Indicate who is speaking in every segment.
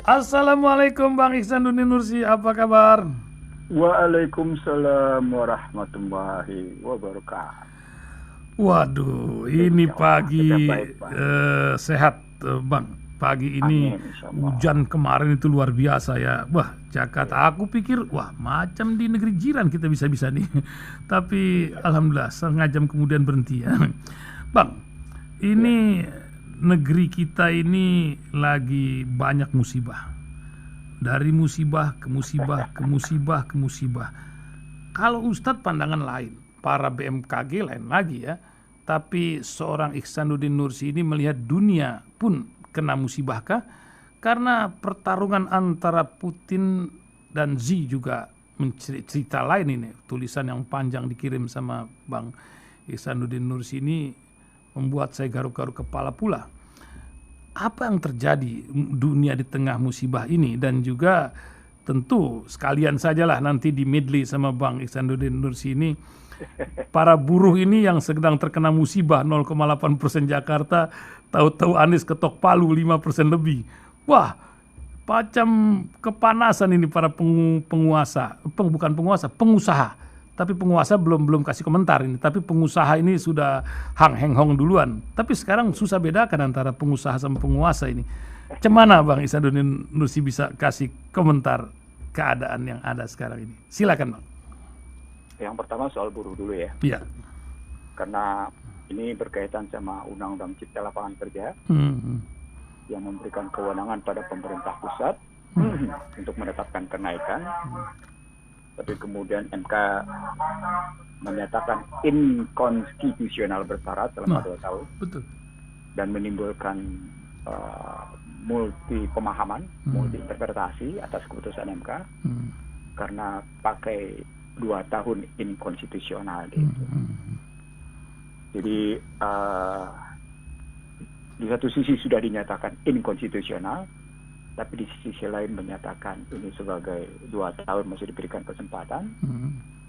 Speaker 1: Assalamualaikum Bang Ihsanuddin Nursi, apa kabar?
Speaker 2: Waalaikumsalam warahmatullahi wabarakatuh.
Speaker 1: Waduh, ini
Speaker 2: Insya Allah kita
Speaker 1: pagi
Speaker 2: baik, Pak.
Speaker 1: sehat Bang. Pagi ini
Speaker 2: Amin, insya Allah.
Speaker 1: hujan kemarin itu luar biasa ya. Wah, Jakarta. Aku pikir, wah macam di negeri jiran kita bisa-bisa nih. Tapi
Speaker 2: Iya,
Speaker 1: alhamdulillah setengah jam kemudian berhenti ya. Bang,
Speaker 2: iya.
Speaker 1: ini negeri kita ini lagi banyak musibah. Dari musibah ke musibah ke musibah ke musibah. Kalau Ustadz pandangan lain, para BMKG lain lagi ya. Tapi seorang Ihsanuddin Nursi ini melihat dunia pun kena musibah kah? Karena pertarungan antara Putin dan Xi juga cerita lain ini. Tulisan yang panjang dikirim sama Bang Ihsanuddin Nursi ini membuat saya garuk-garuk kepala pula. Apa yang terjadi dunia di tengah musibah ini, dan juga tentu sekalian sajalah nanti di medley sama Bang Ihsanuddin Nursi ini para buruh ini yang sedang terkena musibah 0,8% Jakarta, tahu-tahu Anies ketok palu 5% lebih. Wah, macam kepanasan ini para penguasa, bukan penguasa, pengusaha. Tapi penguasa belum kasih komentar ini. Tapi pengusaha ini sudah hang hong duluan. Tapi sekarang susah bedakan antara pengusaha sama penguasa ini. Cemana Bang Ihsanuddin Nursi bisa kasih komentar keadaan yang ada sekarang ini? Silakan Bang.
Speaker 2: Yang pertama soal buruh dulu ya.
Speaker 1: Iya.
Speaker 2: Karena ini berkaitan sama Undang-Undang Cipta Lapangan Kerja yang memberikan kewenangan pada pemerintah pusat untuk menetapkan kenaikan. Tapi kemudian MK menyatakan inkonstitusional bersyarat selama 2 tahun.
Speaker 1: Betul.
Speaker 2: Dan menimbulkan multi pemahaman, multi interpretasi atas keputusan MK karena pakai 2 tahun inkonstitusional gitu. Jadi di satu sisi sudah dinyatakan inkonstitusional, tapi di sisi lain menyatakan ini sebagai 2 tahun masih diberikan kesempatan.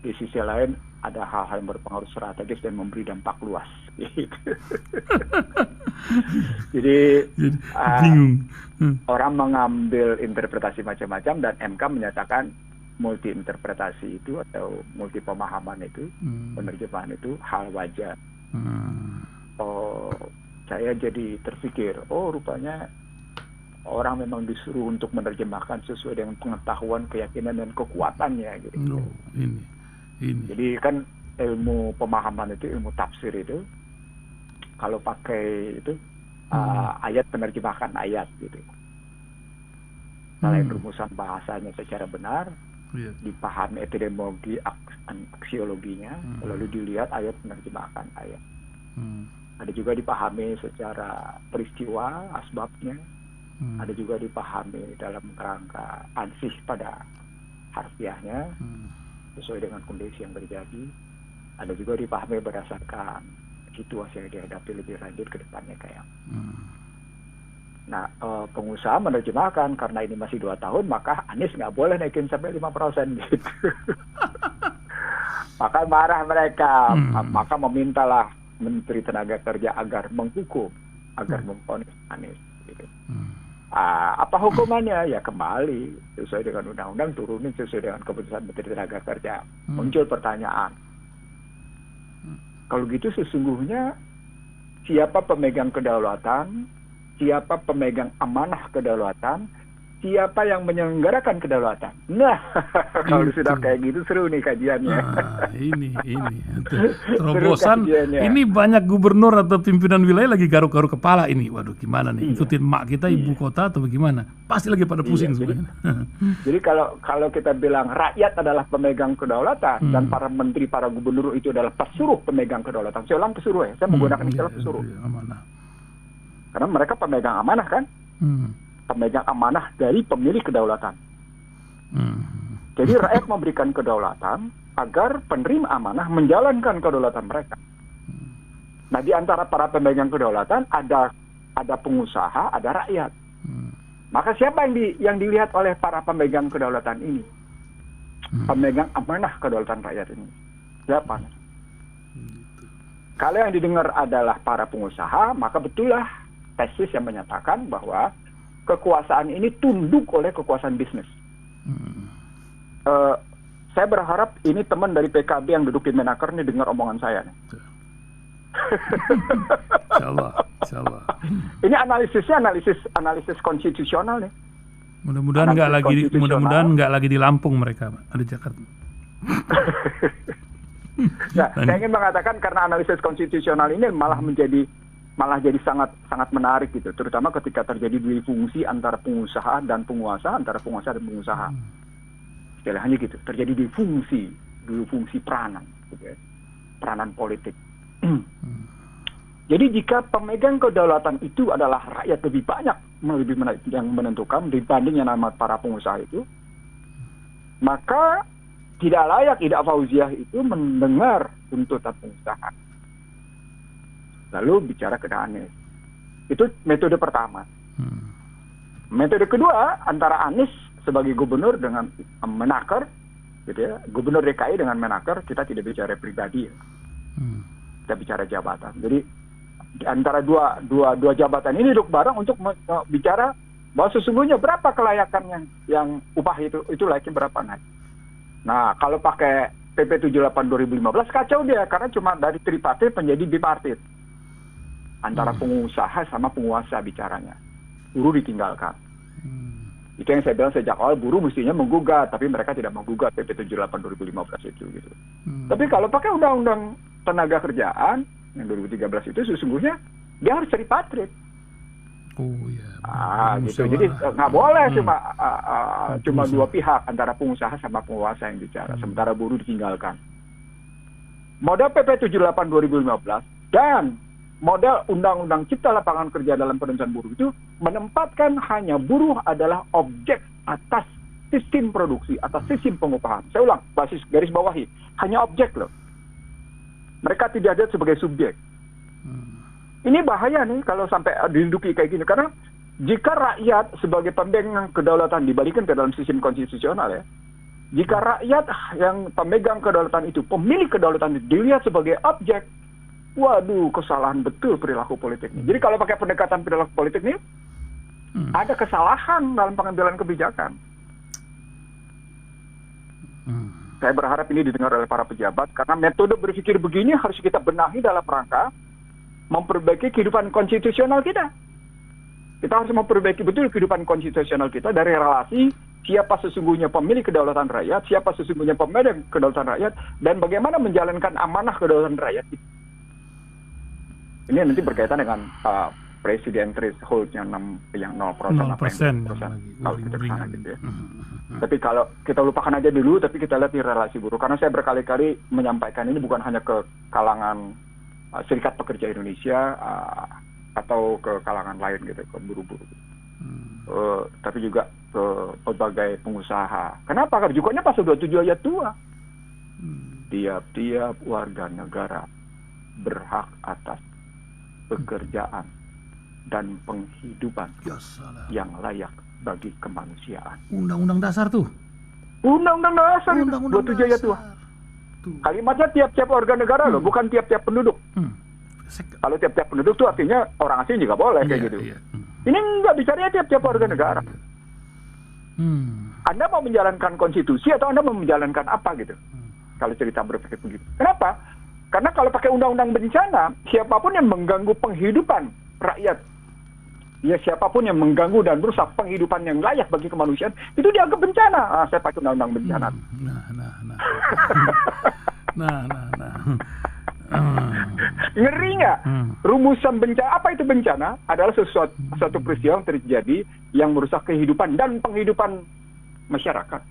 Speaker 2: Di sisi lain ada hal-hal yang berpengaruh strategis dan memberi dampak luas. Jadi
Speaker 1: bingung.
Speaker 2: Orang mengambil interpretasi macam-macam dan MK menyatakan multi interpretasi itu atau multi pemahaman itu, penerjemahan itu hal wajar. Oh, saya jadi terpikir, oh rupanya orang memang disuruh untuk menerjemahkan sesuai dengan pengetahuan, keyakinan dan kekuatannya gitu.
Speaker 1: Ini.
Speaker 2: Jadi kan ilmu pemahaman itu, ilmu tafsir itu kalau pakai itu ayat, penerjemahkan ayat gitu. Selain rumusan bahasanya secara benar, dipahami epidemiologi, aksiologinya, lalu dilihat ayat, penerjemahkan ayat. Ada juga dipahami secara peristiwa, asbabnya. Ada juga dipahami dalam kerangka ansih pada harfiahnya sesuai dengan kondisi yang terjadi. Ada juga dipahami berdasarkan situasi yang dihadapi lebih lanjut ke depannya kayak. Nah, pengusaha menerjemahkan karena ini masih 2 tahun, maka Anies nggak boleh naikin sampai 5% gitu. Maka marah mereka, maka memintalah Menteri Tenaga Kerja agar menghukum, agar memvonis Anies gitu. Apa hukumannya? Ya kembali sesuai dengan undang-undang, turunin sesuai dengan keputusan Menteri Tenaga Kerja. Muncul pertanyaan, kalau gitu sesungguhnya siapa pemegang kedaulatan, siapa pemegang amanah kedaulatan, siapa yang menyelenggarakan kedaulatan? Nah, kalau sudah kayak gitu seru nih kajiannya.
Speaker 1: Ini terobosan. Ini banyak gubernur atau pimpinan wilayah lagi garuk-garuk kepala ini. Waduh, gimana nih? Ikutin mak kita ibu kota atau bagaimana? Pasti lagi pada pusing sebenarnya.
Speaker 2: Jadi kalau kita bilang rakyat adalah pemegang kedaulatan dan para menteri, para gubernur itu adalah pesuruh pemegang kedaulatan. Saya ulang pesuruh ya. Saya menggunakan istilah pesuruh.
Speaker 1: Amanah.
Speaker 2: Karena mereka pemegang amanah kan? Pemegang amanah dari pemilik kedaulatan. Jadi rakyat memberikan kedaulatan agar penerima amanah menjalankan kedaulatan mereka. Nah, di antara para pemegang kedaulatan ada pengusaha, ada rakyat. Maka siapa yang dilihat oleh para pemegang kedaulatan ini? Pemegang amanah kedaulatan rakyat ini. Siapa? Kalau yang didengar adalah para pengusaha, maka betullah tesis yang menyatakan bahwa kekuasaan ini tunduk oleh kekuasaan bisnis. Saya berharap ini teman dari PKB yang duduk di Menaker nih dengar omongan saya nih.
Speaker 1: Insyaallah.
Speaker 2: Ini analisis konstitusional nih.
Speaker 1: Mudah-mudahan nggak lagi di Lampung mereka, Pak. Ada Jakarta.
Speaker 2: Nah, saya ingin mengatakan karena analisis konstitusional ini malah jadi sangat menarik gitu, terutama ketika terjadi dua fungsi antara pengusaha dan penguasa, antara penguasa dan pengusaha. Istilahnya gitu, terjadi dua fungsi peranan, gitu ya. Peranan politik. Jadi jika pemegang kedaulatan itu adalah rakyat lebih banyak yang menentukan dibanding yang nama para pengusaha itu, maka tidak layak Ida Fauziah itu mendengar tuntutan pengusaha. Lalu bicara ke Anies. Itu metode pertama. Metode kedua antara Anies sebagai gubernur dengan Menaker, gitu ya, gubernur DKI dengan Menaker, kita tidak bicara pribadi, ya. Kita bicara jabatan. Jadi di antara dua jabatan ini duduk bareng untuk bicara bahwa sesungguhnya berapa kelayakan yang upah itu layaknya berapa naik. Nah, kalau pakai PP 78 2015 kacau dia karena cuma dari tripartit menjadi bipartit. Antara pengusaha sama penguasa bicaranya. Buruh ditinggalkan. Itu yang saya bilang sejak awal, buruh mestinya menggugat, tapi mereka tidak menggugat PP 78 2015 itu gitu. Tapi kalau pakai undang-undang tenaga kerjaan yang 2013 itu sesungguhnya dia harus tripartit. Gitu. Jadi nggak boleh cuma dua pihak antara pengusaha sama penguasa yang bicara, sementara buruh ditinggalkan. Model PP 78 2015 dan model Undang-Undang Cipta Lapangan Kerja dalam Penentuan Buruh itu menempatkan hanya buruh adalah objek atas sistem produksi, atas sistem pengupahan. Saya ulang, basis garis bawahi, hanya objek loh. Mereka tidak ada sebagai subjek. Ini bahaya nih kalau sampai diduduki kayak gini, karena jika rakyat sebagai pemegang kedaulatan dibalikan ke dalam sistem konstitusional ya, jika rakyat yang pemegang kedaulatan itu, pemilik kedaulatan itu dilihat sebagai objek, waduh, kesalahan betul perilaku politik ini. Jadi kalau pakai pendekatan perilaku politik ini, ada kesalahan dalam pengambilan kebijakan. Saya berharap ini didengar oleh para pejabat, karena metode berpikir begini harus kita benahi dalam rangka memperbaiki kehidupan konstitusional kita. Kita harus memperbaiki betul kehidupan konstitusional kita dari relasi siapa sesungguhnya pemilik kedaulatan rakyat, siapa sesungguhnya pemegang kedaulatan rakyat, dan bagaimana menjalankan amanah kedaulatan rakyat itu. Ini nanti berkaitan dengan presiden threshold yang 0%, kalau kita kesana gitu ya. Tapi kalau kita lupakan aja dulu, tapi kita lihat di relasi buruh. Karena saya berkali-kali menyampaikan ini bukan hanya ke kalangan Serikat Pekerja Indonesia atau ke kalangan lain gitu, ke buruh-buruh. Tapi juga ke berbagai pengusaha. Kenapa? Karena rujukannya pasal 27 ayat 2. Tiap-tiap warga negara berhak atas pekerjaan dan penghidupan yang layak bagi kemanusiaan.
Speaker 1: Undang-undang dasar tuh.
Speaker 2: Undang-undang dasar 27 ayat 2. Kalimatnya tiap-tiap warga negara loh, bukan tiap-tiap penduduk. Kalau tiap-tiap penduduk tuh artinya orang asing juga boleh kayak gitu. Ini nggak bicaranya tiap-tiap warga negara. Anda mau menjalankan konstitusi atau Anda mau menjalankan apa gitu? Kalau cerita berpikir begitu. Kenapa? Karena kalau pakai undang-undang bencana, siapapun yang mengganggu penghidupan rakyat, ya siapapun yang mengganggu dan merusak penghidupan yang layak bagi kemanusiaan, itu dianggap bencana. Saya pakai undang-undang bencana. Ngeri nggak? Rumusan bencana, apa itu bencana? Adalah suatu peristiwa yang terjadi yang merusak kehidupan dan penghidupan masyarakat.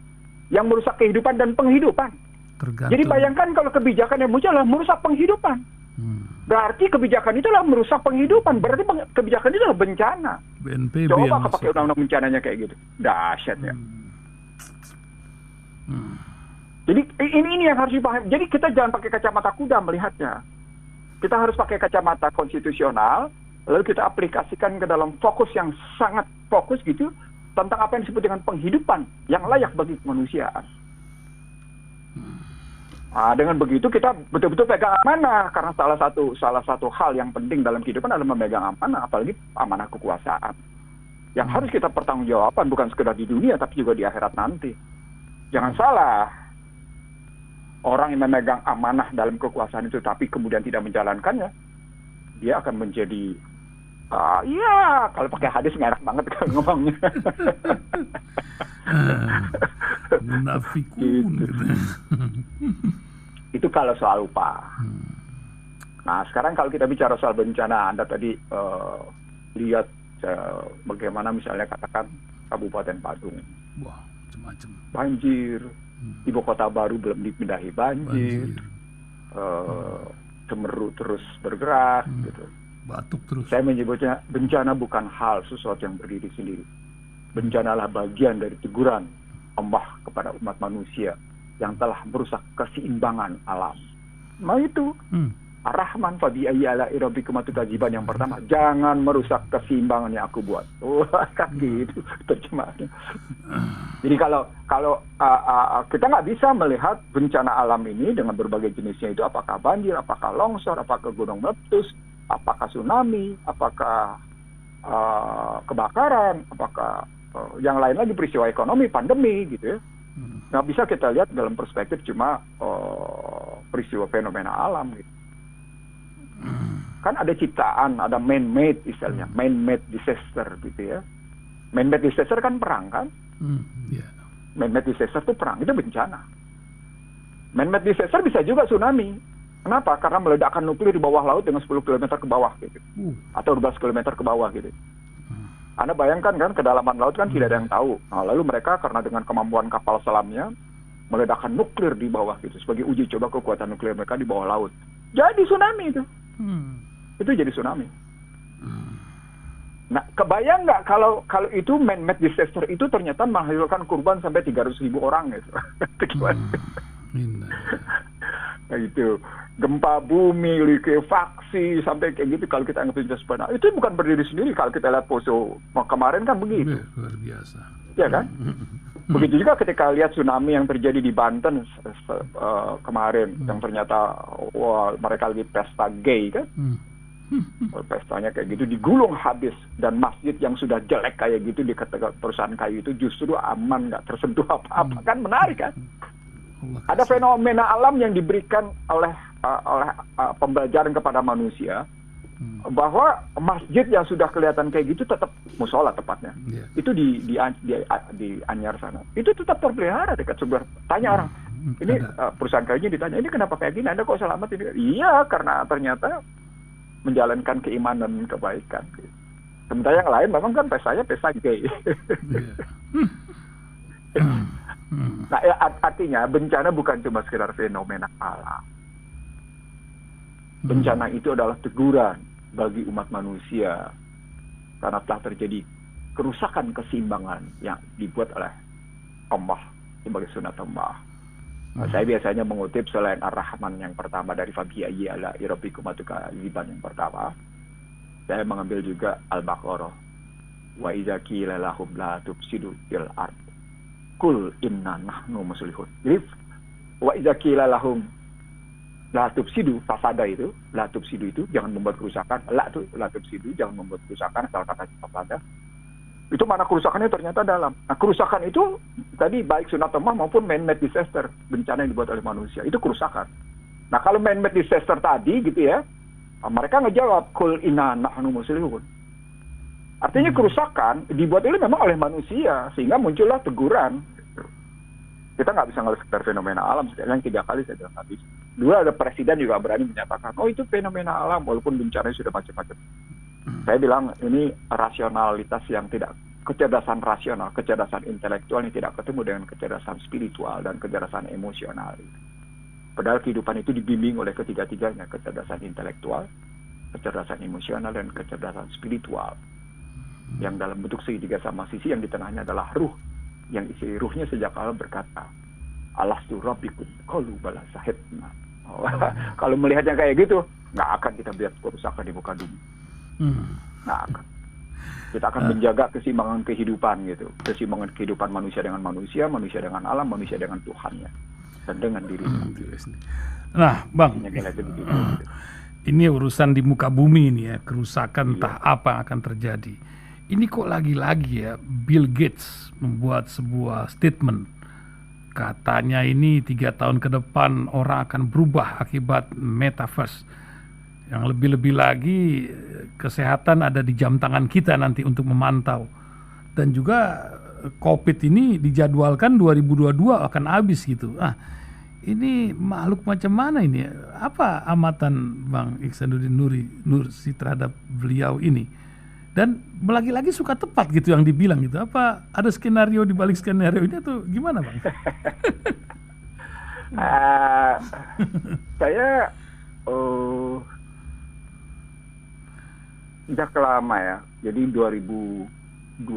Speaker 2: Yang merusak kehidupan dan penghidupan. Jadi bayangkan kalau kebijakan yang muncul adalah merusak penghidupan. Berarti kebijakan itu adalah merusak penghidupan. Berarti kebijakan itu adalah bencana.
Speaker 1: BNPB
Speaker 2: coba pakai undang-undang bencananya kayak gitu. Dahsyat ya. Jadi ini yang harus dipahami. Jadi kita jangan pakai kacamata kuda melihatnya. Kita harus pakai kacamata konstitusional, lalu kita aplikasikan ke dalam fokus yang sangat fokus gitu, tentang apa yang disebut dengan penghidupan yang layak bagi kemanusiaan. Nah, dengan begitu kita betul-betul pegang amanah, karena salah satu hal yang penting dalam kehidupan adalah memegang amanah, apalagi amanah kekuasaan. yang harus kita pertanggungjawabkan bukan sekedar di dunia tapi juga di akhirat nanti. Jangan salah, orang yang memegang amanah dalam kekuasaan itu tapi kemudian tidak menjalankannya, dia akan menjadi kalau pakai hadis nggak enak banget kan ngomongnya.
Speaker 1: Munafikun gitu.
Speaker 2: Itu kalau soal upah. Nah sekarang kalau kita bicara soal bencana, Anda tadi lihat bagaimana misalnya katakan Kabupaten Badung.
Speaker 1: Wah, macam-macam.
Speaker 2: Banjir, ibu kota baru belum dipindahi banjir. Semeru terus bergerak gitu.
Speaker 1: Batuk terus.
Speaker 2: Saya menyebutnya bencana bukan hal sesuatu yang berdiri sendiri. Bencanalah bagian dari teguran Allah kepada umat manusia yang telah merusak keseimbangan alam. Nah itu Ar-Rahman fabi ayyi ala'i rabbikuma tukadziban yang pertama, jangan merusak keseimbangan yang aku buat. Kan gitu terjemahnya. Jadi kalau kita nggak bisa melihat bencana alam ini dengan berbagai jenisnya itu, apakah banjir, apakah longsor, apakah gunung meletus, apakah tsunami, apakah kebakaran, apakah yang lain lagi peristiwa ekonomi, pandemi gitu ya. Nggak bisa kita lihat dalam perspektif cuma peristiwa fenomena alam gitu. Kan ada ciptaan, ada man-made istilahnya, man-made disaster gitu ya. Man-made disaster kan perang kan? Man-made disaster itu perang, itu bencana. Man-made disaster bisa juga tsunami. Kenapa? Karena meledakan nuklir di bawah laut dengan 10 km ke bawah gitu. Atau 12 km ke bawah gitu. Anda bayangkan kan, kedalaman laut kan tidak ada yang tahu. Nah, lalu mereka karena dengan kemampuan kapal selamnya meledakkan nuklir di bawah gitu sebagai uji coba kekuatan nuklir mereka di bawah laut. Jadi tsunami itu. Itu jadi tsunami. Nah, kebayang nggak kalau itu man-made disaster itu ternyata menghasilkan korban sampai 300.000 orang gitu. Nah, itu gempa bumi, likuifaksi sampai kayak gitu kalau kita anggap itu sebenarnya. Itu bukan berdiri sendiri kalau kita lihat Poso kemarin kan begitu.
Speaker 1: Luar biasa.
Speaker 2: Ya kan? Begitu juga ketika lihat tsunami yang terjadi di Banten kemarin, yang ternyata mereka lagi pesta gay kan, pestanya kayak gitu digulung habis, dan masjid yang sudah jelek kayak gitu di perusahaan kayu itu justru aman, nggak tersentuh apa-apa, kan menarik kan? Ada fenomena alam yang diberikan oleh pembelajaran kepada manusia. Bahwa masjid yang sudah kelihatan kayak gitu tetap musola tepatnya, itu di Anyar sana, itu tetap terpelihara dekat sebuah. Tanya orang, ini perusahaan kayunya ditanya, ini kenapa kayak gini? Anda kok selamat ini? Iya, karena ternyata menjalankan keimanan kebaikan. Sementara yang lain memang kan pestanya pesta gay. Nah, artinya bencana bukan cuma sekedar fenomena alam. Bencana itu adalah teguran bagi umat manusia karena telah terjadi kerusakan keseimbangan yang dibuat oleh Allah sebagai sunat Allah. Nah, saya biasanya mengutip selain Ar-Rahman yang pertama dari fabi ayyi ala'i rabbikuma tukadziban yang pertama, saya mengambil juga Al-Baqarah. Wa idza qila lahum la tufsidu fil ard qul inna nahnu muslihun. Jadi wa idza qila lahum la tufsidu, fasada itu, la tufsidu itu jangan membuat kerusakan, la tufsidu jangan membuat kerusakan, salah kata fasada. Itu mana kerusakannya ternyata dalam. Nah, kerusakan itu tadi baik sunatullah maupun man-made disaster, bencana yang dibuat oleh manusia, itu kerusakan. Nah, kalau man-made disaster tadi gitu ya, mereka ngejawab qul inna nahnu muslihun. Artinya kerusakan dibuat itu memang oleh manusia sehingga muncullah teguran. Kita nggak bisa ngelihat sekitar fenomena alam. Yang 3 kali saya bilang habis. Dulu ada presiden juga berani menyatakan, oh itu fenomena alam walaupun bencananya sudah macam-macam. Saya bilang ini rasionalitas yang tidak, kecerdasan rasional, kecerdasan intelektual yang tidak ketemu dengan kecerdasan spiritual dan kecerdasan emosional. Padahal kehidupan itu dibimbing oleh ketiga-tiganya, kecerdasan intelektual, kecerdasan emosional, dan kecerdasan spiritual. Yang dalam bentuk segitiga sama sisi, yang di tengahnya adalah ruh. Yang isi ruhnya sejak awal berkata, Alastu rabbikum qalu bala syahidna. Kalau melihatnya kayak gitu, nggak akan kita lihat kerusakan di muka bumi. Nggak akan. Kita akan menjaga keseimbangan kehidupan gitu, keseimbangan kehidupan manusia dengan manusia, manusia dengan alam, manusia dengan Tuhannya, dan dengan dirinya.
Speaker 1: Nah, Bang, ini urusan di muka bumi ini ya, kerusakan entah apa akan terjadi. Ini kok lagi-lagi ya Bill Gates membuat sebuah statement. Katanya ini 3 tahun ke depan orang akan berubah akibat metaverse. Yang lebih-lebih lagi kesehatan ada di jam tangan kita nanti untuk memantau. Dan juga COVID ini dijadwalkan 2022 akan habis gitu. Ini makhluk macam mana ini? Apa amatan Bang Ihsanuddin Nursi terhadap beliau ini? Dan lagi-lagi suka tepat gitu yang dibilang gitu. Apa ada skenario di balik skenario ini atau gimana, Bang?
Speaker 2: Saya sejak lama ya. Jadi 2016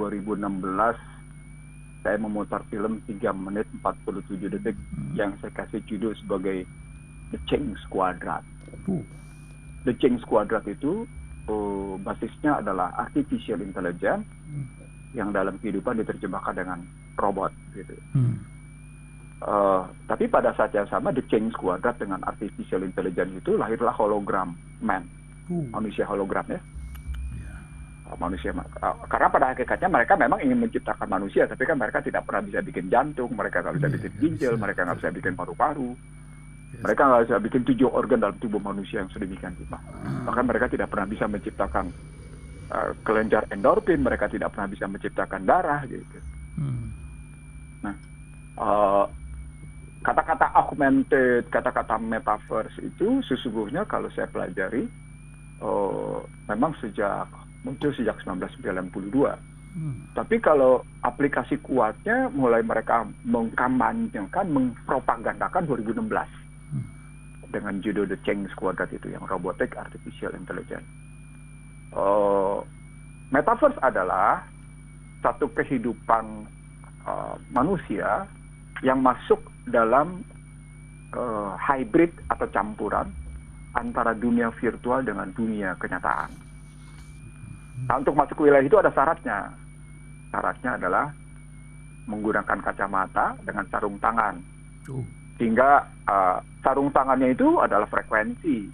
Speaker 2: saya memutar film 3 menit 47 detik yang saya kasih judul sebagai The Change Quadrant. The Change Quadrant itu basisnya adalah artificial intelligence yang dalam kehidupan diterjemahkan dengan robot gitu. Tapi pada saat yang sama The Change Quadrant dengan artificial intelligence itu lahirlah hologram man, manusia hologram ya. Manusia, karena pada hakikatnya mereka memang ingin menciptakan manusia, tapi kan mereka tidak pernah bisa bikin jantung, mereka nggak bisa bikin ginjal, mereka nggak bisa bikin paru-paru. Mereka nggak bisa bikin 7 organ dalam tubuh manusia yang sedemikian rupa. Bahkan mereka tidak pernah bisa menciptakan kelenjar endorfin, mereka tidak pernah bisa menciptakan darah gitu. Nah, kata-kata augmented, kata-kata metaverse itu sesungguhnya kalau saya pelajari memang muncul sejak 1992. Tapi kalau aplikasi kuatnya mulai mereka mengkampanyekan, mempropagandakan 2016 dengan judul The Change Quadrant itu yang Robotic Artificial Intelligence. Metaverse adalah satu kehidupan manusia yang masuk dalam hybrid atau campuran antara dunia virtual dengan dunia kenyataan. Nah, untuk masuk ke wilayah itu ada syaratnya. Syaratnya adalah menggunakan kacamata dengan sarung tangan. Sehingga sarung tangannya itu adalah frekuensi.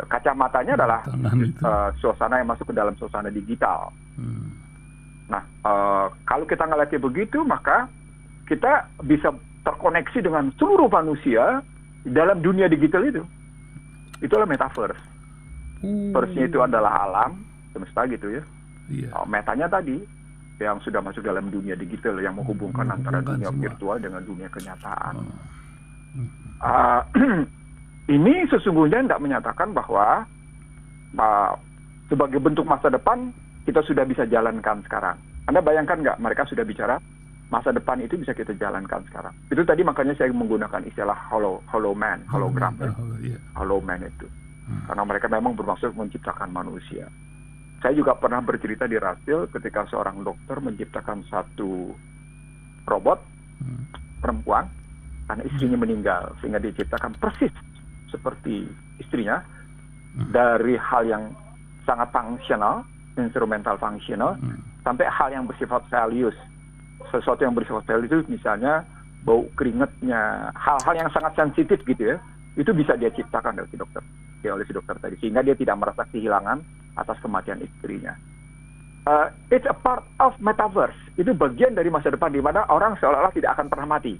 Speaker 2: Kacamatanya adalah suasana yang masuk ke dalam suasana digital. Nah, kalau kita ngelihatnya begitu, maka kita bisa terkoneksi dengan seluruh manusia dalam dunia digital itu. Itulah metaverse. Verse-nya itu adalah alam semesta gitu ya. Metanya tadi yang sudah masuk dalam dunia digital yang menghubungkan antara dunia virtual dengan dunia kenyataan. Ini sesungguhnya tidak menyatakan bahwa sebagai bentuk masa depan kita sudah bisa jalankan sekarang. Anda bayangkan nggak mereka sudah bicara masa depan itu bisa kita jalankan sekarang. Itu tadi makanya saya menggunakan istilah hologram. Holoman itu. Karena mereka memang bermaksud menciptakan manusia. Saya juga pernah bercerita di Rasil ketika seorang dokter menciptakan satu robot perempuan karena istrinya meninggal, sehingga diciptakan persis seperti istrinya dari hal yang sangat fungsional, instrumental fungsional, sampai hal yang bersifat values. Sesuatu yang bersifat values itu misalnya bau keringatnya, hal-hal yang sangat sensitif gitu ya, itu bisa dia ciptakan oleh si dokter tadi, sehingga dia tidak merasa kehilangan atas kematian istrinya. It's a part of metaverse. Itu bagian dari masa depan di mana orang seolah-olah tidak akan pernah mati.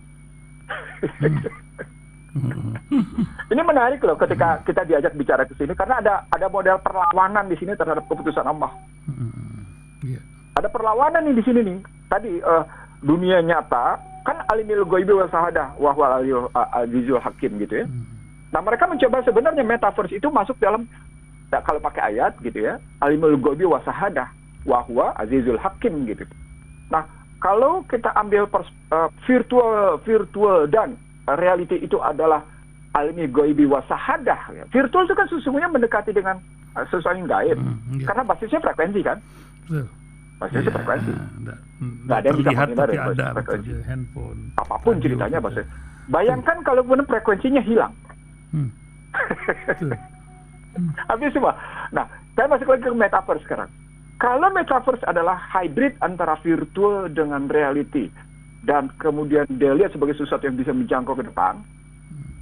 Speaker 2: Ini menarik loh ketika kita diajak bicara ke sini, karena ada model perlawanan di sini terhadap keputusan Allah. Ada perlawanan nih di sini nih. Tadi dunia nyata kan alimil ghaibi wa syahadah wa huwal azizul hakim gitu ya. Nah, mereka mencoba sebenarnya metaverse itu masuk dalam, kalau pakai ayat gitu ya, alimul ghaibi wa syahadah wa huwa azizul hakim gitu. Nah, kalau kita ambil virtual dan reality itu adalah alimul ghaibi wa syahadah ya. Virtual itu kan sesungguhnya mendekati dengan sesuatu yang gaib. Karena basisnya frekuensi kan. Basisnya frekuensi. Nggak ada yang bisa menghindari frekuensi. Handphone. Apapun ceritanya bahasa. Bayangkan kalau benar frekuensinya hilang. Habis semua. Nah, saya masuk lagi ke metaverse sekarang. Kalau metaverse adalah hybrid antara virtual dengan reality, dan kemudian dia lihat sebagai sesuatu yang bisa menjangkau ke depan,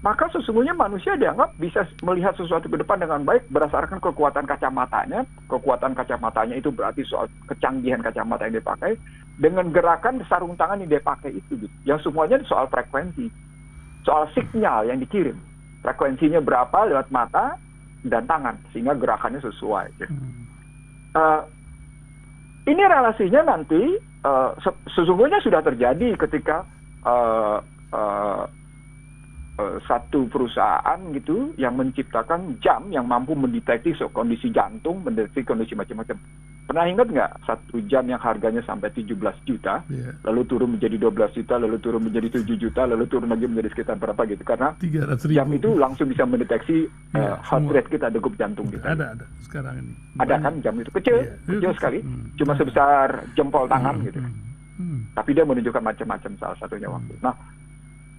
Speaker 2: maka sesungguhnya manusia dianggap bisa melihat sesuatu ke depan dengan baik berdasarkan kekuatan kacamatanya. Kekuatan kacamatanya itu berarti soal kecanggihan kacamata yang dipakai dengan gerakan sarung tangan yang dia pakai itu, gitu. Yang semuanya soal frekuensi, soal sinyal yang dikirim. Frekuensinya berapa lewat mata dan tangan, sehingga gerakannya sesuai. Gitu. Ini relasinya nanti sesungguhnya sudah terjadi ketika satu perusahaan gitu yang menciptakan jam yang mampu mendeteksi kondisi jantung, mendeteksi kondisi macam-macam. Pernah ingat nggak satu jam yang harganya sampai 17 juta, lalu turun menjadi 12 juta, lalu turun menjadi 7 juta, lalu turun lagi menjadi sekitar berapa gitu? Karena jam itu langsung bisa mendeteksi heart rate kita, degup jantung kita.
Speaker 1: Ada sekarang ini.
Speaker 2: Ada kan jam itu kecil sekali, cuma sebesar jempol tangan gitu. Tapi dia menunjukkan macam-macam, salah satunya waktu. Nah,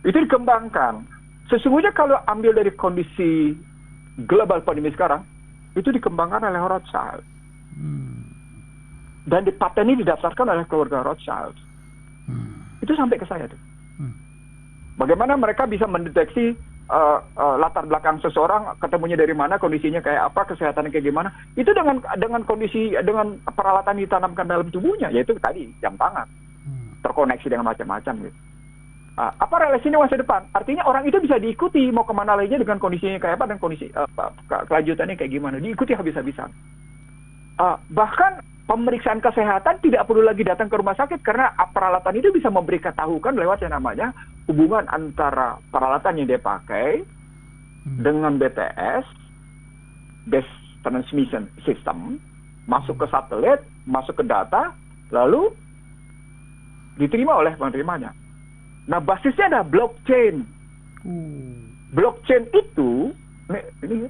Speaker 2: itu dikembangkan. Sesungguhnya kalau ambil dari kondisi global pandemi sekarang, itu dikembangkan oleh Rothschild. Dan patentnya didaftarkan oleh keluarga Rothschild. Itu sampai ke saya tuh. Bagaimana mereka bisa mendeteksi latar belakang seseorang, ketemunya dari mana, kondisinya kayak apa, kesehatannya kayak gimana. Itu dengan kondisi, dengan peralatan ditanamkan dalam tubuhnya, yaitu tadi jam tangan, terkoneksi dengan macam-macam gitu. Apa relasinya masa depan? Artinya orang itu bisa diikuti mau kemana aja dengan kondisinya kayak apa dan kondisi kelanjutannya kayak gimana, diikuti habis-habisan. Bahkan pemeriksaan kesehatan tidak perlu lagi datang ke rumah sakit karena peralatan itu bisa memberitahukan lewat yang namanya hubungan antara peralatan yang dia pakai dengan BTS, Base Transmission System, masuk ke satelit, masuk ke data, lalu diterima oleh penerimanya. Nah, basisnya ada blockchain. Blockchain itu, ini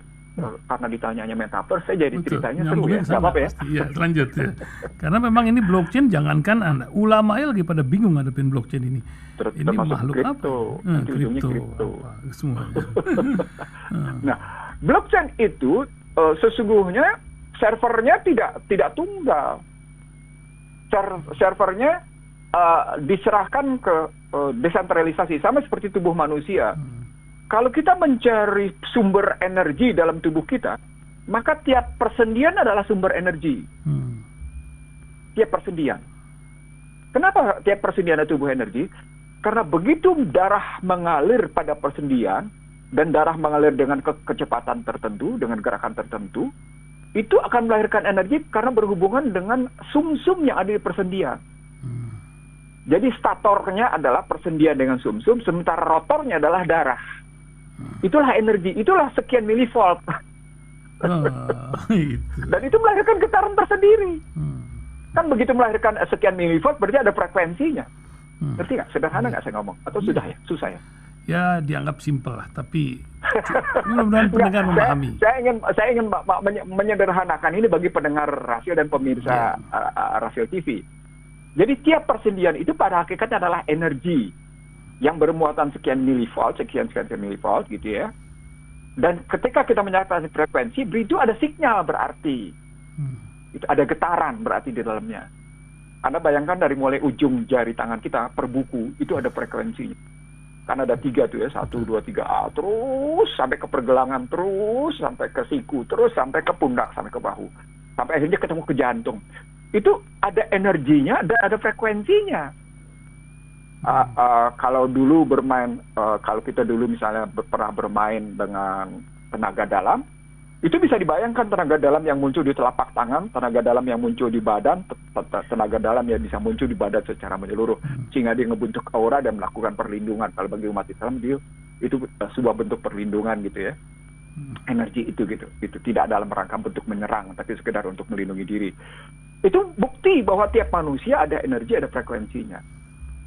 Speaker 2: karena ditanyanya metaverse, saya jadi ceritanya seru ya, nggak apa-apa ya?
Speaker 1: Iya, lanjut ya. Karena memang ini blockchain, jangankan Anda, ulama lagi pada bingung ngadepin blockchain ini. Ini makhluk
Speaker 2: kripto,
Speaker 1: apa? Kripto. Semuanya.
Speaker 2: Nah, blockchain itu sesungguhnya servernya tidak tunggal. Servernya diserahkan ke desentralisasi, sama seperti tubuh manusia. Kalau kita mencari sumber energi dalam tubuh kita, maka tiap persendian adalah sumber energi. Tiap persendian. Kenapa tiap persendian ada tubuh energi? Karena begitu darah mengalir pada persendian, dan darah mengalir dengan kecepatan tertentu, dengan gerakan tertentu, itu akan melahirkan energi karena berhubungan dengan sumsum yang ada di persendian. Jadi statornya adalah persendian dengan sumsum, sementara rotornya adalah darah. Itulah energi, itulah sekian milivolt. Dan itu melahirkan getaran tersendiri. Kan begitu melahirkan sekian milivolt, berarti ada frekuensinya. Ngerti nggak? Sederhana nggak saya ngomong? Atau sudah ya? Susah ya?
Speaker 1: Ya dianggap simpel lah, tapi mudah-mudahan pendengar memahami.
Speaker 2: Saya ingin menyederhanakan ini bagi pendengar Rasio dan pemirsa Rasio TV. Jadi tiap persendian itu pada hakikatnya adalah energi yang bermuatan sekian milivolt, sekian milivolt gitu ya. Dan ketika kita menyatakan frekuensi, itu ada sinyal berarti. Itu ada getaran berarti di dalamnya. Anda bayangkan dari mulai ujung jari tangan kita per buku, itu ada frekuensinya. Kan ada 3 tuh ya, 1, 2, 3A, terus sampai ke pergelangan, terus sampai ke siku, terus sampai ke pundak, sampai ke bahu. Sampai akhirnya ketemu ke jantung. Itu ada energinya dan ada frekuensinya. Kalau dulu bermain, kalau kita dulu misalnya pernah bermain dengan tenaga dalam, itu bisa dibayangkan tenaga dalam yang muncul di telapak tangan, tenaga dalam yang muncul di badan, tenaga dalam yang bisa muncul di badan secara menyeluruh, sehingga dia ngebentuk aura dan melakukan perlindungan. Kalau bagi umat Islam itu sebuah bentuk perlindungan gitu ya. Energi itu gitu. Itu tidak dalam rangka bentuk menyerang, tapi sekedar untuk melindungi diri. Itu bukti bahwa tiap manusia ada energi, ada frekuensinya.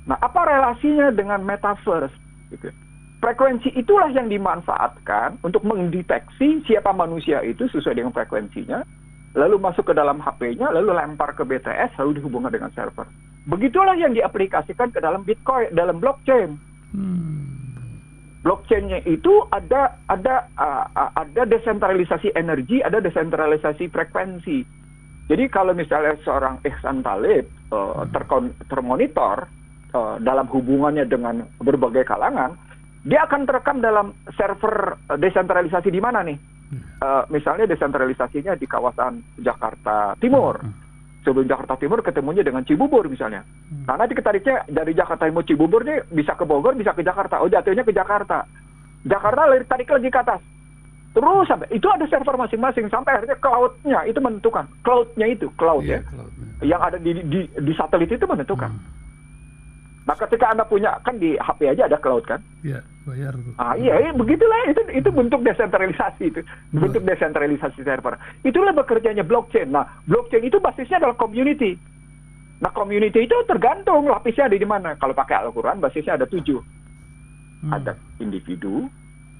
Speaker 2: Nah, apa relasinya dengan metaverse? Gitu. Frekuensi itulah yang dimanfaatkan untuk mendeteksi siapa manusia itu sesuai dengan frekuensinya, lalu masuk ke dalam HP-nya, lalu lempar ke BTS, lalu dihubungkan dengan server. Begitulah yang diaplikasikan ke dalam Bitcoin, dalam blockchain. Blockchain-nya itu ada desentralisasi energi, ada desentralisasi frekuensi. Jadi kalau misalnya seorang Ihsan Talib termonitor dalam hubungannya dengan berbagai kalangan, dia akan terekam dalam server desentralisasi di mana nih? Misalnya desentralisasinya di kawasan Jakarta Timur. Sebelum Jakarta Timur ketemunya dengan Cibubur misalnya. Nah nanti ketariknya dari Jakarta Timur Cibubur nih bisa ke Bogor, bisa ke Jakarta. Oh jatuhnya ke Jakarta. Jakarta tarik lagi ke atas. Terus sampai itu ada server masing-masing sampai akhirnya cloud-nya itu menentukan. Cloud-nya itu cloud ya. Yang ada di satelit itu menentukan. Nah ketika Anda punya, kan di HP aja ada cloud kan?
Speaker 1: Iya, bayar tuh.
Speaker 2: Iya, begitulah itu bentuk desentralisasi itu. Bentuk desentralisasi server. Itulah bekerjanya blockchain. Nah, blockchain itu basisnya adalah community. Nah, community itu tergantung lapisnya ada di mana. Kalau pakai Al-Quran basisnya ada 7. Ada individu,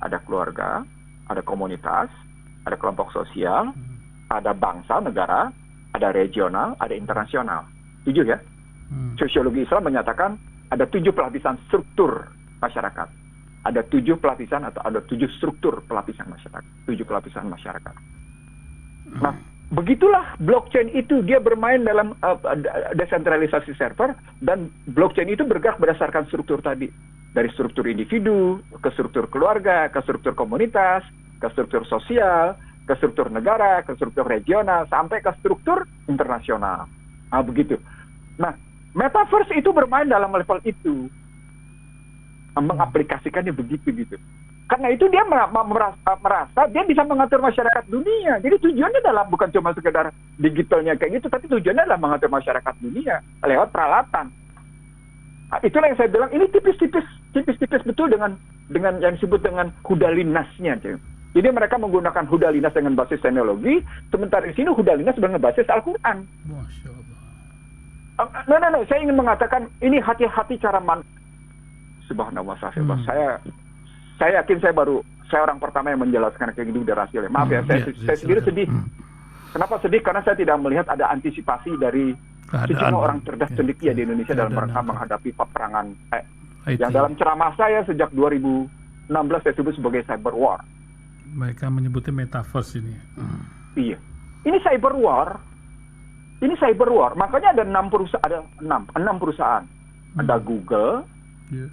Speaker 2: ada keluarga, ada komunitas, ada kelompok sosial, ada bangsa, negara, ada regional, ada internasional. 7 ya? Sosiologi Islam menyatakan ada 7 pelapisan struktur masyarakat. Ada 7 pelapisan atau ada 7 struktur pelapisan masyarakat. 7 pelapisan masyarakat. Nah, begitulah blockchain itu. Dia bermain dalam desentralisasi server, dan blockchain itu bergerak berdasarkan struktur tadi. Dari struktur individu, ke struktur keluarga, ke struktur komunitas, ke struktur sosial, ke struktur negara, ke struktur regional, sampai ke struktur internasional. Nah, begitu. Nah, Metaverse itu bermain dalam level itu, mengaplikasikannya begitu gitu. Karena itu dia merasa dia bisa mengatur masyarakat dunia. Jadi tujuannya adalah bukan cuma sekedar digitalnya kayak gitu, tapi tujuannya adalah mengatur masyarakat dunia lewat peralatan. Nah, itulah yang saya bilang ini tipis-tipis betul dengan yang disebut dengan hudalinasnya. Jadi mereka menggunakan hudalinas dengan basis teknologi, sementara di sini hudalinas dengan basis Al-Quran.
Speaker 1: Masya Allah.
Speaker 2: No, saya ingin mengatakan ini hati-hati cara Subhanallah, saya yakin saya orang pertama yang menjelaskan kayak gitu dari hasilnya. Maaf ya, saya sendiri sedih. Kenapa sedih? Karena saya tidak melihat ada antisipasi dari sejumlah orang cerdas cendekia di Indonesia dalam rangka menghadapi peperangan yang dalam ceramah saya sejak 2016 saya sebut sebagai cyber war.
Speaker 1: Mereka menyebutnya metaverse ini.
Speaker 2: Iya, ini cyber war. Ini cyber war, makanya ada 6 perusahaan. Ada Google,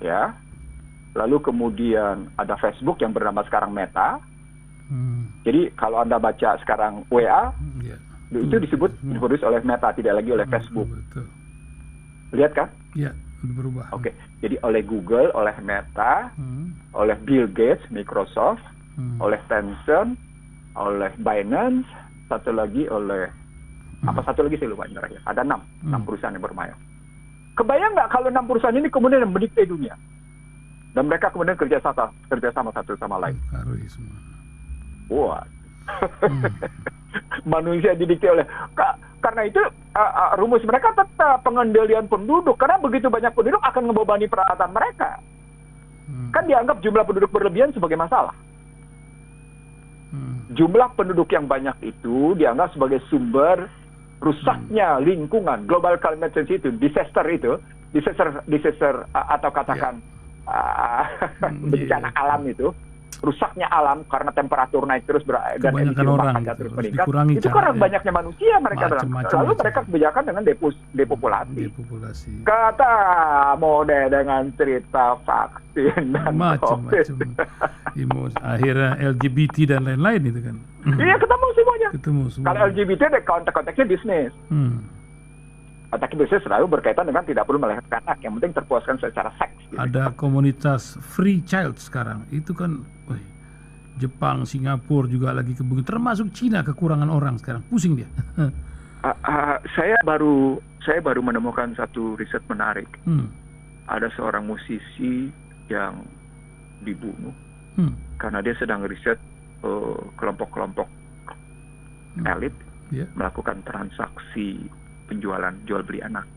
Speaker 2: ya. Lalu kemudian ada Facebook yang bernama sekarang Meta. Jadi kalau Anda baca sekarang WA, itu disebut diproduksi oleh Meta, tidak lagi oleh Facebook. Lihat kan?
Speaker 1: Iya, berubah.
Speaker 2: Oke, jadi oleh Google, oleh Meta, oleh Bill Gates, Microsoft, oleh Tencent, oleh Binance, satu lagi oleh satu lagi saya lupa ya. Ada 6 perusahaan yang bermain. Kebayang nggak kalau 6 perusahaan ini kemudian mendikte dunia, dan mereka kemudian kerja sama satu sama lain. Wah, manusia didikte oleh. Karena itu rumus mereka tetap pengendalian penduduk, karena begitu banyak penduduk akan membebani peralatan mereka. Kan dianggap jumlah penduduk berlebihan sebagai masalah. Jumlah penduduk yang banyak itu dianggap sebagai sumber rusaknya lingkungan, global climate change itu, disaster atau katakan bencana alam itu, rusaknya alam karena temperatur naik terus dan emisi rumah kaca terus meningkat. Itu karena banyaknya manusia mereka dalam. Lalu mereka kebijakan dengan depopulasi. Kata mode dengan cerita vaksin dan
Speaker 1: macam-macam. Akhirnya LGBT dan lain-lain itu kan.
Speaker 2: Iya, ketemu semuanya.
Speaker 1: Semua.
Speaker 2: Kalau LGBT konteksnya bisnis. Tapi bisnis selalu berkaitan dengan tidak perlu melahirkan anak, yang penting terpuaskan secara seks. Gitu.
Speaker 1: Ada komunitas free child sekarang. Itu kan Jepang, Singapura juga lagi kebegitu. Termasuk Cina kekurangan orang sekarang. Pusing dia.
Speaker 2: Saya baru menemukan satu riset menarik. Ada seorang musisi yang dibunuh karena dia sedang riset kelompok-kelompok elit melakukan transaksi penjual beli anak.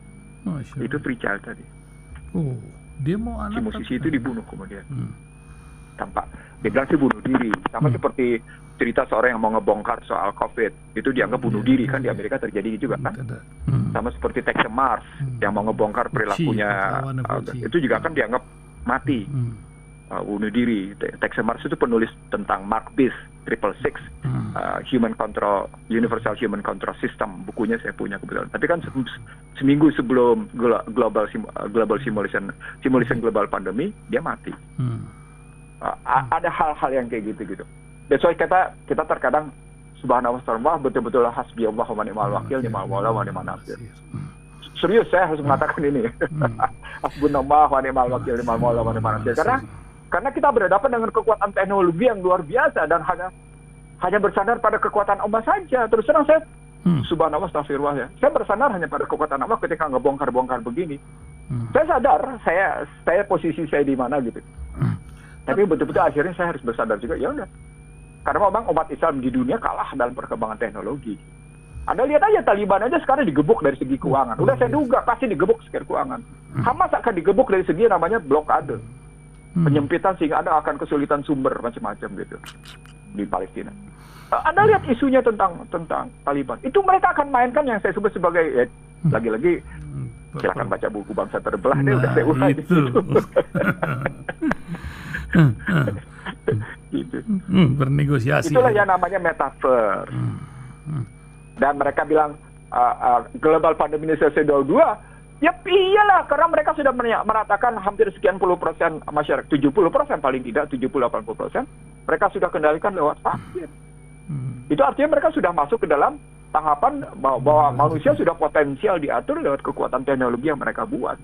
Speaker 2: Itu free child tadi.
Speaker 1: Dia mau anak.
Speaker 2: Si musisi itu dibunuh kemudian. Tanpa dia bilang sih bunuh diri. Sama seperti cerita seorang yang mau ngebongkar soal COVID, itu dianggap bunuh diri kan di Amerika terjadi juga kan. Sama seperti Texe Mars yang mau ngebongkar perilakunya, itu juga kan dianggap mati. Bunuh diri. Texe Mars itu penulis tentang Mark Bees 666 Universal Human Control System, bukunya saya punya kebetulan. Tapi kan seminggu sebelum global simulation global pandemi dia mati. Ada hal-hal yang kayak gitu. That's why kita terkadang subhanallah betul-betul hasbi Allah wa ni'mal wakil, ni'mal maula wa ni'mal nasir. Serius saya harus mengatakan ini. Hasbunallah wa ni'mal wakil, ni'mal maula wa ni'mal nasir. Karena kita berhadapan dengan kekuatan teknologi yang luar biasa dan hanya bersandar pada kekuatan Allah saja. Terus terang saya subhanallah astagfirullah ya. Saya bersandar hanya pada kekuatan Allah ketika ngebongkar-bongkar begini. Saya sadar saya posisi saya di mana gitu. Tapi betul-betul akhirnya saya harus bersadar juga, ya udah. Karena memang umat Islam di dunia kalah dalam perkembangan teknologi. Anda lihat aja Taliban aja sekarang digebuk dari segi keuangan. Udah saya duga pasti digebuk segi keuangan. Hamas akan digebuk dari segi namanya blokade. Penyempitan sehingga Anda akan kesulitan sumber macam-macam gitu di Palestina. Anda lihat isunya tentang Taliban. Itu mereka akan mainkan yang saya sebut sebagai lagi-lagi silakan baca buku Bangsa Terbelah. Ini udah saya ulang itu. Gitu.
Speaker 1: Bernegosiasi.
Speaker 2: Itulah yang namanya metaverse. Dan mereka bilang global pandemi ini selesai 22. Ya iyalah, karena mereka sudah meratakan hampir sekian puluh persen masyarakat, 70% paling tidak, 70-80%, mereka sudah kendalikan lewat vaksin. Itu artinya mereka sudah masuk ke dalam tahapan bahwa manusia sudah potensial diatur lewat kekuatan teknologi yang mereka buat.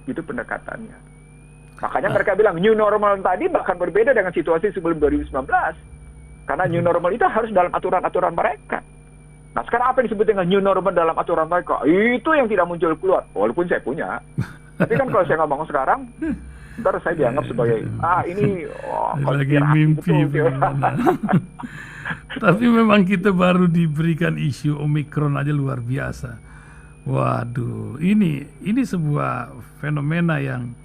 Speaker 2: Itu pendekatannya. Makanya mereka bilang new normal tadi bahkan berbeda dengan situasi sebelum 2019. Karena new normal itu harus dalam aturan-aturan mereka. Nah sekarang apa yang disebut dengan new normal dalam aturan mereka? Itu yang tidak muncul keluar. Walaupun saya punya. Tapi kan kalau saya ngomong sekarang, ntar saya dianggap sebagai, ini
Speaker 1: lagi mimpi. Tapi memang kita baru diberikan isu Omikron aja luar biasa. Waduh, ini sebuah fenomena yang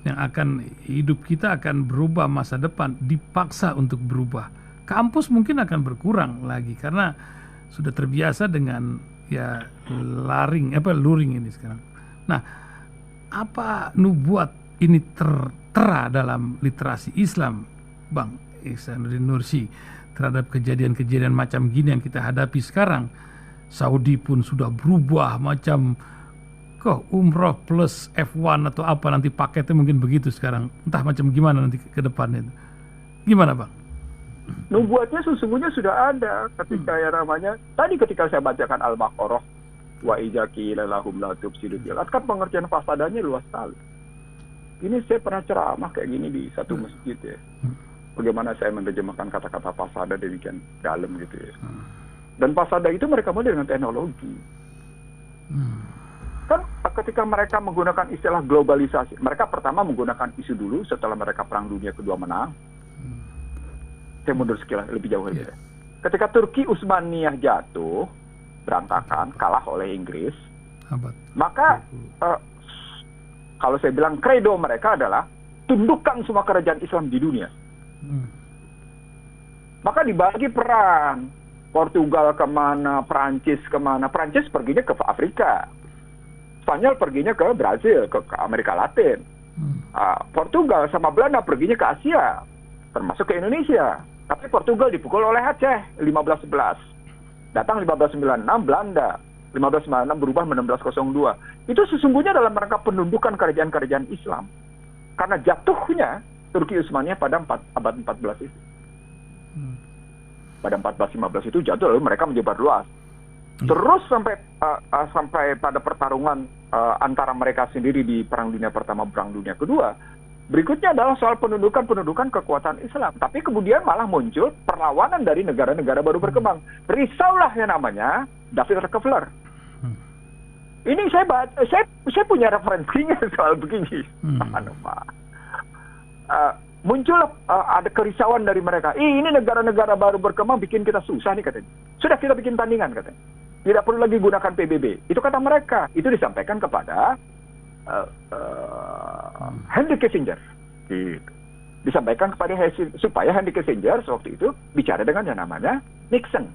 Speaker 1: akan hidup kita akan berubah masa depan, dipaksa untuk berubah. Kampus mungkin akan berkurang lagi karena sudah terbiasa dengan ya luring ini sekarang. Nah, apa nubuat ini tertera dalam literasi Islam, Bang Ihsanuddin Nursi, terhadap kejadian-kejadian macam gini yang kita hadapi sekarang? Saudi pun sudah berubah macam umroh plus F1 atau apa nanti paketnya mungkin begitu sekarang. Entah macam gimana nanti ke depannya itu. Gimana Bang?
Speaker 2: Nubuatnya sesungguhnya sudah ada ketika namanya tadi ketika saya bacakan Al-Baqarah wa ijaki lahum la tufsidu fil ard, kan pengertian fasadanya luas sekali. Ini saya pernah ceramah kayak gini di satu masjid ya. Bagaimana saya menerjemahkan kata-kata fasada demikian dalam gitu ya. Dan fasada itu mereka mulai dengan teknologi. Kan ketika mereka menggunakan istilah globalisasi, mereka pertama menggunakan isu dulu setelah mereka Perang Dunia Kedua menang. Saya mundur sekilas lebih jauh lagi. Ketika Turki Utsmaniyah jatuh, berantakan, kalah oleh Inggris, maka kalau saya bilang kredo mereka adalah tundukkan semua kerajaan Islam di dunia. Maka dibagi peran. Portugal kemana, Prancis kemana. Prancis perginya ke Afrika. Spanyol perginya ke Brazil, ke Amerika Latin. Portugal sama Belanda perginya ke Asia, termasuk ke Indonesia. Tapi Portugal dipukul oleh Aceh 1511. Datang 1596 Belanda, 1596 berubah menjadi 1602. Itu sesungguhnya dalam rangka penundukan kerajaan-kerajaan Islam. Karena jatuhnya Turki Utsmaniyah pada abad 14 itu. Pada 14-15 itu jatuh, lalu mereka menyebar luas. Terus sampai pada pertarungan antara mereka sendiri di Perang Dunia Pertama, Perang Dunia Kedua. Berikutnya adalah soal pendudukan kekuatan Islam. Tapi kemudian malah muncul perlawanan dari negara-negara baru berkembang. Risaulah yang namanya David Rockefeller. Ini saya punya referensinya soal begini. Muncul ada kerisauan dari mereka. Ini negara-negara baru berkembang bikin kita susah nih katanya. Sudah kita bikin tandingan katanya. Tidak perlu lagi gunakan PBB. Itu kata mereka. Itu disampaikan kepada Henry Kissinger. Gitu. Disampaikan kepada supaya Henry Kissinger waktu itu bicara dengan yang namanya Nixon.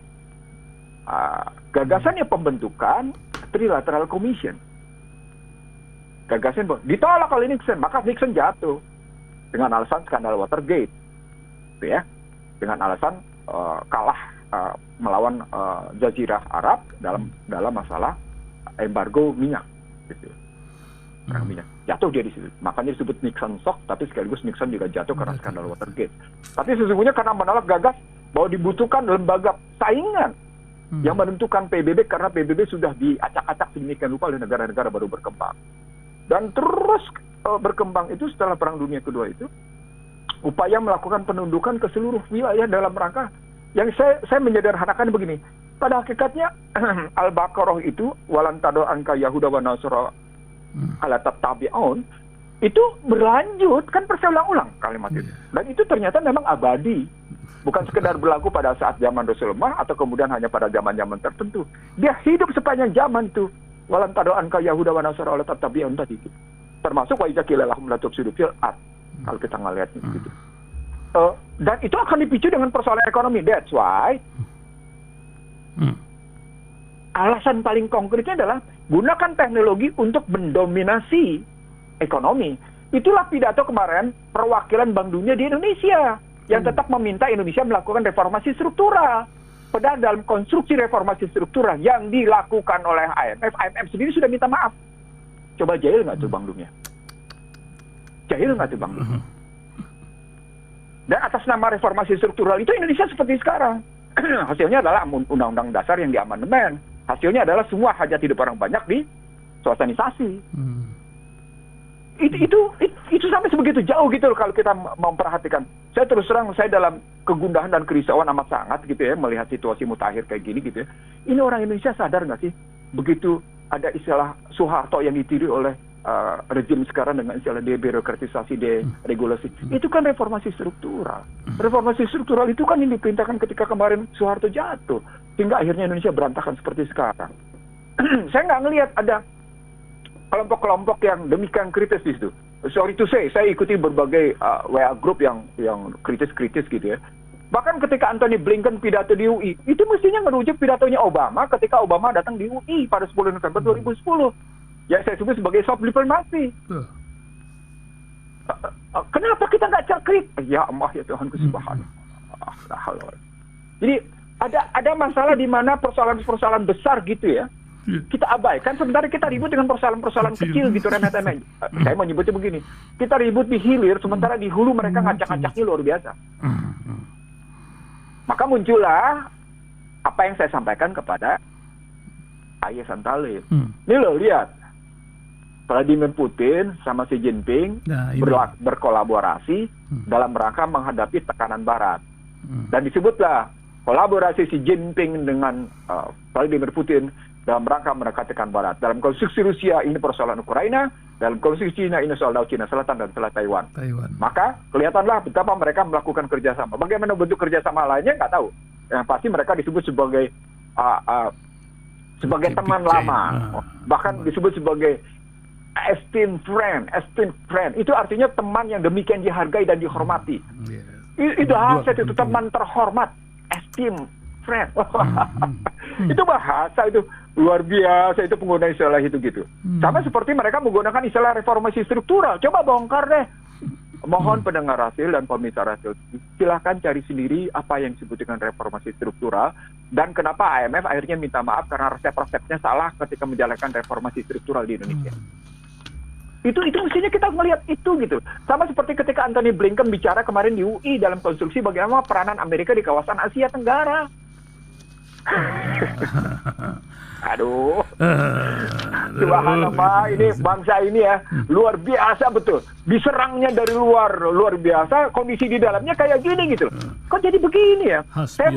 Speaker 2: Gagasannya pembentukan Trilateral Commission. Gagasan ditolak oleh Nixon, maka Nixon jatuh dengan alasan skandal Watergate, gitu ya, dengan alasan kalah melawan Jazirah Arab dalam masalah embargo minyak, gitu, minyak. jatuh dia di situ. Makanya disebut Nixon shock, tapi sekaligus Nixon juga jatuh karena skandal Watergate. Tapi sesungguhnya karena menolak gagas bahwa dibutuhkan lembaga saingan yang menentukan PBB, karena PBB sudah diacak-acak sedemikian rupa oleh negara-negara baru berkembang. Dan terus berkembang itu setelah Perang Dunia Kedua itu, upaya melakukan penundukan ke seluruh wilayah dalam rangka yang saya menyederhanakan begini. Pada hakikatnya Al-Baqarah itu walan tado angka Yahuda wa Nasara ala tattabi'un itu berlanjut, kan berulang-ulang kalimat itu. Dan itu ternyata memang abadi. Bukan sekedar berlaku pada saat zaman Rasulullah atau kemudian hanya pada zaman-zaman tertentu. Dia hidup sepanjang zaman tuh. Walan tado angka Yahuda wa Nasara ala tattabi'un tadi itu. Termasuk wa iza qila lahum la tufsidu fil ard. Kalau kita ngelihat gitu. Dan itu akan dipicu dengan persoalan ekonomi. That's why alasan paling konkretnya adalah gunakan teknologi untuk mendominasi ekonomi. Itulah pidato kemarin perwakilan Bank Dunia di Indonesia yang tetap meminta Indonesia melakukan reformasi struktural. Padahal dalam konstruksi reformasi struktural yang dilakukan oleh IMF sendiri sudah minta maaf. Coba jahil nggak tuh Bank Dunia? Jahil nggak tuh Bank Dunia? Dan atas nama reformasi struktural itu Indonesia seperti sekarang. Hasilnya adalah undang-undang dasar yang diamandemen. Hasilnya adalah semua hajat hidup orang banyak di swastanisasi. Itu sampai sebegitu jauh gitu loh kalau kita memperhatikan. Saya terus terang, saya dalam kegundahan dan kerisauan amat sangat gitu ya melihat situasi mutakhir kayak gini gitu ya. Ini orang Indonesia sadar nggak sih begitu ada istilah Soeharto yang ditiru oleh rezim sekarang dengan istilah debirokratisasi, deregulasi. Itu kan reformasi struktural. Reformasi struktural itu kan yang diperintahkan ketika kemarin Soeharto jatuh. Sehingga akhirnya Indonesia berantakan seperti sekarang. Saya nggak ngelihat ada kelompok-kelompok yang demikian kritis di situ. Sorry to say, saya ikuti berbagai WA group yang kritis-kritis gitu ya. Bahkan ketika Anthony Blinken pidato di UI, itu mestinya merujuk pidatonya Obama ketika Obama datang di UI pada 10 November 2010. Yang saya sebut sebagai soft diplomacy. Kenapa kita nggak cakrit? Ya Allah ya Tuhanku subhanallah. Jadi ada masalah di mana persoalan-persoalan besar gitu ya. Kita abaikan, sementara kita ribut dengan persoalan-persoalan kecil gitu, remeh-temeh. Saya menyebutnya begini, kita ribut di hilir, sementara di hulu mereka ngacak-ngacaknya luar biasa. Maka muncullah apa yang saya sampaikan kepada Ayah Santalib. Ini loh, lihat. Vladimir Putin sama Xi Jinping berkolaborasi dalam rangka menghadapi tekanan Barat. Dan disebutlah kolaborasi Xi Jinping dengan Vladimir Putin dalam rangka menekan Barat. Dalam konstruksi Rusia ini persoalan Ukraina, dalam konstruksi China ini soal Laut Cina Selatan dan Selat Taiwan. Maka kelihatanlah betapa mereka melakukan kerjasama. Bagaimana bentuk kerjasama lainnya nggak tahu. Yang pasti mereka disebut sebagai teman lama, bahkan disebut sebagai esteemed friend. Itu artinya teman yang demikian dihargai dan dihormati. Itu bahasa itu teman terhormat, esteemed friend. Itu bahasa itu luar biasa, itu penggunaan istilah itu gitu. Sama seperti mereka menggunakan istilah reformasi struktural. Coba bongkar deh. Mohon pendengar hasil dan pemirsa hasil, silahkan cari sendiri apa yang disebut dengan reformasi struktural dan kenapa IMF akhirnya minta maaf karena resep-resepnya salah ketika menjalankan reformasi struktural di Indonesia. Itu mestinya kita melihat itu gitu. Sama seperti ketika Anthony Blinken bicara kemarin di UI dalam konstruksi bagaimana peranan Amerika di kawasan Asia Tenggara. Aduh. Subhanallah, ini bangsa ini ya luar biasa betul. Diserangnya dari luar biasa, kondisi di dalamnya kayak gini gitu. Kok jadi begini ya? Saya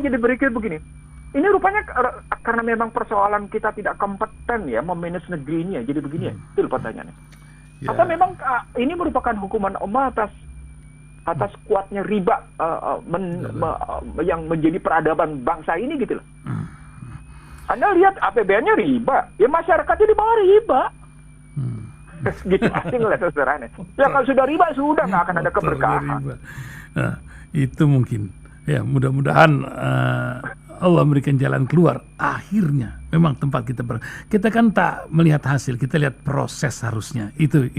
Speaker 2: jadi berpikir begini. Ini rupanya karena memang persoalan kita tidak kompeten ya memanage negeri ini ya, jadi begini ya. Itu pertanyaannya. Atau memang ini merupakan hukuman Allah atas kuatnya riba yang menjadi peradaban bangsa ini gitu loh. Anda lihat APBN-nya riba, ya masyarakatnya di bawah riba. Gitu asing lah saudara. Ya kalau sudah riba sudah nggak akan ada keberkahan.
Speaker 1: Nah, itu mungkin ya mudah-mudahan Allah memberikan jalan keluar. Akhirnya memang tempat kita kan tak melihat hasil, kita lihat proses harusnya. Itu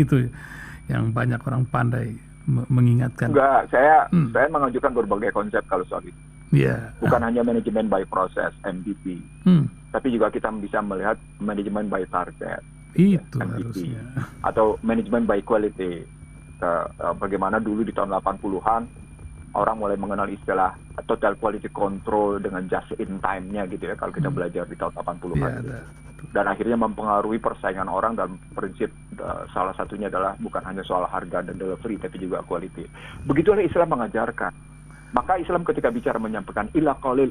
Speaker 1: yang banyak orang pandai mengingatkan.
Speaker 2: Enggak, saya mengajukan berbagai konsep kalau soal itu. Bukan hanya manajemen by process (MBP), tapi juga kita bisa melihat manajemen by target.
Speaker 1: Itu
Speaker 2: MBQ.
Speaker 1: harusnya.
Speaker 2: Atau management by quality. Bagaimana dulu di tahun 80-an orang mulai mengenal istilah total quality control dengan just in time-nya gitu ya, kalau kita belajar di tahun 80-an.
Speaker 1: Ya,
Speaker 2: dan akhirnya mempengaruhi persaingan orang dalam prinsip salah satunya adalah bukan hanya soal harga dan delivery tapi juga quality. Begitulah Islam mengajarkan. Maka Islam ketika bicara menyampaikan ila qalil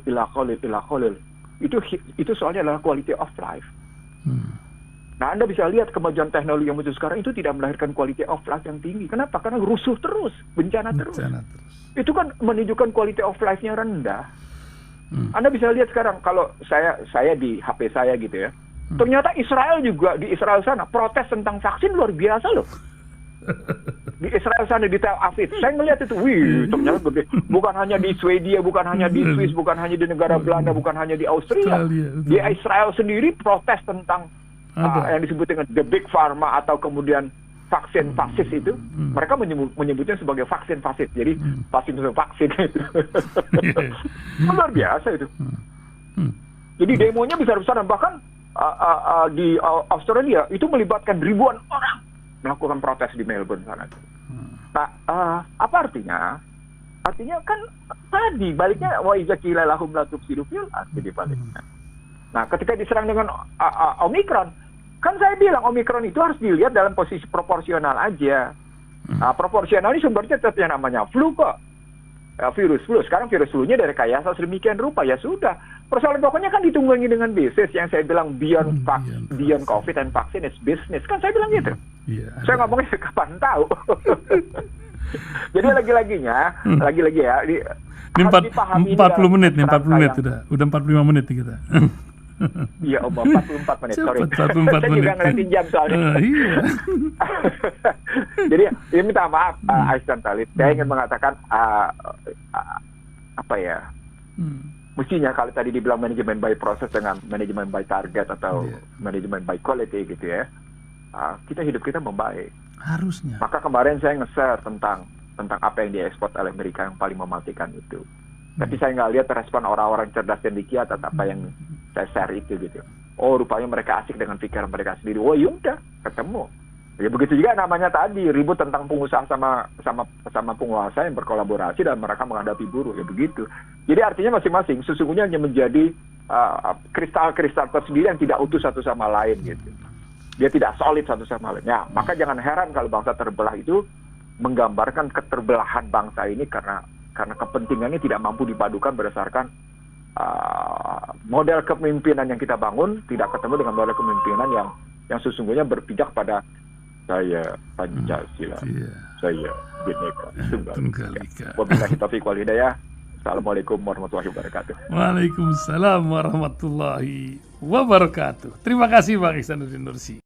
Speaker 2: itu soalnya adalah quality of life. Nah, Anda bisa lihat kemajuan teknologi yang muncul sekarang itu tidak melahirkan quality of life yang tinggi. Kenapa? Karena rusuh terus, bencana terus. Itu kan menunjukkan quality of life-nya rendah. Anda bisa lihat sekarang kalau saya di HP saya gitu ya. Ternyata Israel juga, di Israel sana protes tentang vaksin luar biasa loh. Di Israel sana, di Tel Aviv, saya ngelihat itu, ternyata gede. Bukan hanya di Swedia, bukan hanya di Swiss, bukan hanya di negara Belanda, bukan hanya di Austria. Di Israel sendiri protes tentang yang disebut dengan the big pharma atau kemudian vaksin fasis itu, mereka menyebutnya sebagai vaksin fasis. Jadi vaksin itu luar biasa itu. Jadi demonya besar-besaran, bahkan di Australia itu melibatkan ribuan orang melakukan protes di Melbourne sana. Nah, apa artinya? Artinya kan tadi baliknya wa iza qila lahum la tufsidu fil ardi di baliknya. Nah, ketika diserang dengan Omikron, kan saya bilang Omikron itu harus dilihat dalam posisi proporsional aja. Proporsional ini sumbernya tetap yang namanya flu kok. Virus flu. Sekarang virus flu-nya dari rekayasa sedemikian rupa. Ya sudah. Persoalan pokoknya kan ditunggangi dengan bisnis. Yang saya bilang beyond COVID and vaccine is business. Kan saya bilang gitu. Saya ngomongnya kapan tahu. Jadi lagi-laginya, lagi-lagi ya.
Speaker 1: Ini 40 menit nih, 40 menit udah 45 menit nih kita.
Speaker 2: Iya, 44 menit, sorry.
Speaker 1: 44
Speaker 2: Saya
Speaker 1: menit.
Speaker 2: juga ngeliatin jam soalnya.
Speaker 1: Iya.
Speaker 2: Jadi, ini minta maaf, Aisyah Talib. Saya ingin mengatakan, apa ya, mestinya kalau tadi dibilang manajemen by process dengan manajemen by target atau manajemen by quality gitu ya, hidup kita membaik.
Speaker 1: Harusnya.
Speaker 2: Maka kemarin saya nge-share tentang apa yang diekspor oleh Amerika yang paling mematikan itu. Tapi saya nggak lihat respon orang-orang cerdas dan dikiat atas apa yang saya share itu gitu. Oh, rupanya mereka asik dengan pikiran mereka sendiri. Oh, yaudah, ketemu. Ya begitu juga namanya tadi ribut tentang pengusaha sama penguasa yang berkolaborasi dan mereka menghadapi buruh. Ya begitu. Jadi artinya masing-masing sesungguhnya hanya menjadi kristal-kristal tersendiri yang tidak utuh satu sama lain gitu. Dia tidak solid satu sama lain. Ya, maka jangan heran kalau bangsa terbelah itu menggambarkan keterbelahan bangsa ini karena kepentingannya tidak mampu dipadukan berdasarkan model kepemimpinan yang kita bangun tidak ketemu dengan model kepemimpinan yang sesungguhnya berpijak pada saya Pancasila, saya Bhinneka Tunggal Ika. Wabillahi taufiq wal hidayah. Assalamualaikum warahmatullahi wabarakatuh.
Speaker 1: Waalaikumsalam warahmatullahi wabarakatuh. Terima kasih Bang Ihsanuddin Nursi.